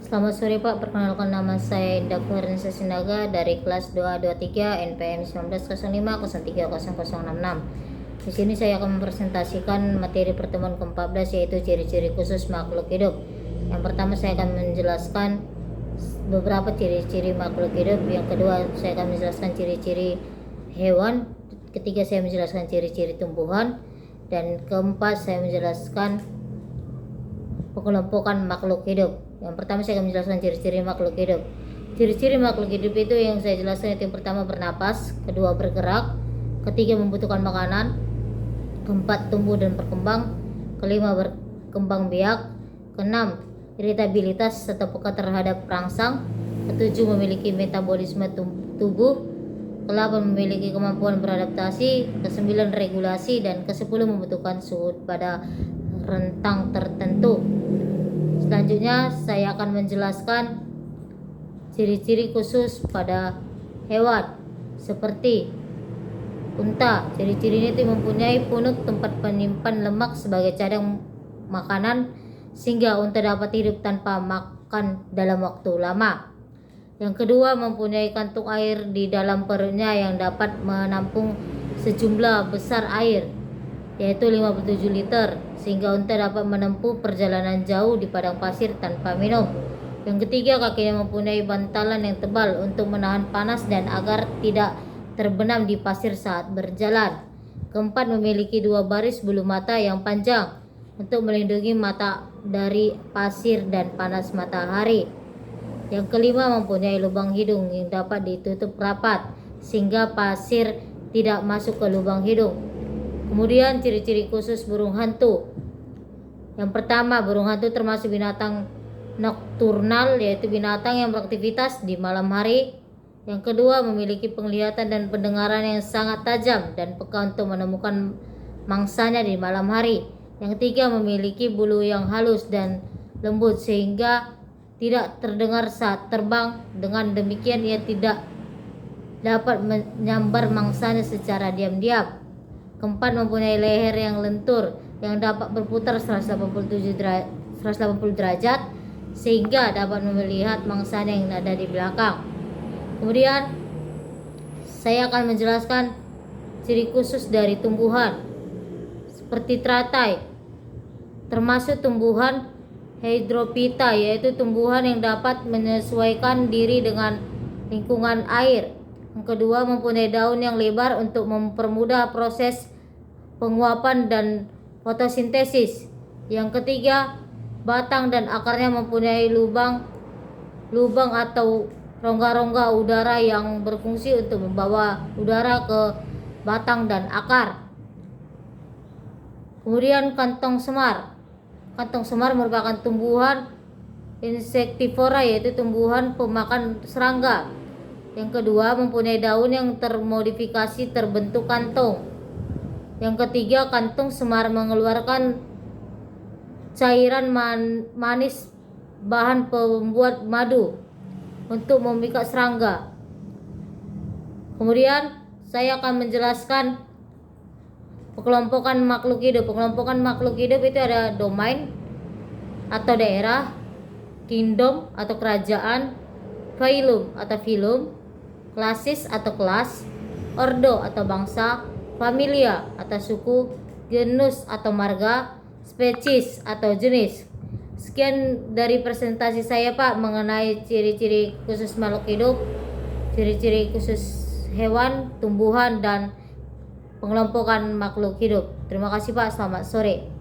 Selamat sore Pak, perkenalkan nama saya Indah Florensa Sinaga dari kelas 223 NPM 1905030066. Di sini saya akan mempresentasikan materi pertemuan ke-14 yaitu ciri-ciri khusus makhluk hidup. Yang pertama saya akan menjelaskan beberapa ciri-ciri makhluk hidup. Yang kedua saya akan menjelaskan ciri-ciri hewan. Ketiga saya menjelaskan ciri-ciri tumbuhan. Dan keempat saya menjelaskan pengelompokan makhluk hidup. Yang pertama saya akan menjelaskan ciri-ciri makhluk hidup. Ciri-ciri makhluk hidup itu yang saya jelaskan itu yang pertama bernapas, kedua bergerak, ketiga membutuhkan makanan, keempat tumbuh dan berkembang, kelima berkembang biak, keenam iritabilitas serta peka terhadap perangsang, ketujuh memiliki metabolisme tubuh, ke-8 memiliki kemampuan beradaptasi, ke-9 regulasi, dan ke-10 membutuhkan suhu pada rentang tertentu. Selanjutnya saya akan menjelaskan ciri-ciri khusus pada hewan seperti unta. Ciri-cirinya itu mempunyai punuk tempat penyimpan lemak sebagai cadangan makanan sehingga unta dapat hidup tanpa makan dalam waktu lama. Yang kedua, mempunyai kantung air di dalam perutnya yang dapat menampung sejumlah besar air, yaitu 57 liter, sehingga unta dapat menempuh perjalanan jauh di padang pasir tanpa minum. Yang ketiga, kakinya mempunyai bantalan yang tebal untuk menahan panas dan agar tidak terbenam di pasir saat berjalan. Keempat, memiliki dua baris bulu mata yang panjang untuk melindungi mata dari pasir dan panas matahari. Yang kelima, mempunyai lubang hidung yang dapat ditutup rapat sehingga pasir tidak masuk ke lubang hidung. Kemudian ciri-ciri khusus burung hantu. Yang pertama, burung hantu termasuk binatang nokturnal, yaitu binatang yang beraktivitas di malam hari. Yang kedua, memiliki penglihatan dan pendengaran yang sangat tajam dan peka untuk menemukan mangsanya di malam hari. Yang ketiga, memiliki bulu yang halus dan lembut sehingga tidak terdengar saat terbang. Dengan demikian ia tidak dapat menyambar mangsanya secara diam-diam. Keempat, mempunyai leher yang lentur yang dapat berputar 180 derajat sehingga dapat melihat mangsanya yang ada di belakang. Kemudian saya akan menjelaskan ciri khusus dari tumbuhan seperti teratai, termasuk tumbuhan hydrophyta, yaitu tumbuhan yang dapat menyesuaikan diri dengan lingkungan air. Yang kedua, mempunyai daun yang lebar untuk mempermudah proses penguapan dan fotosintesis. Yang ketiga, batang dan akarnya mempunyai lubang atau rongga-rongga udara yang berfungsi untuk membawa udara ke batang dan akar. Kemudian kantong semar. Kantong semar merupakan tumbuhan insektivora, yaitu tumbuhan pemakan serangga. Yang kedua, mempunyai daun yang termodifikasi terbentuk kantong. Yang ketiga, kantung semar mengeluarkan cairan manis bahan pembuat madu untuk memikat serangga. Kemudian saya akan menjelaskan pengelompokan makhluk hidup. Pengelompokan makhluk hidup itu ada domain atau daerah, kingdom atau kerajaan, phylum atau filum, klasis atau kelas, ordo atau bangsa, familia atau suku, genus atau marga, spesies atau jenis. Sekian dari presentasi saya Pak mengenai ciri-ciri khusus makhluk hidup, ciri-ciri khusus hewan, tumbuhan, dan pengelompokan makhluk hidup. Terima kasih Pak, selamat sore.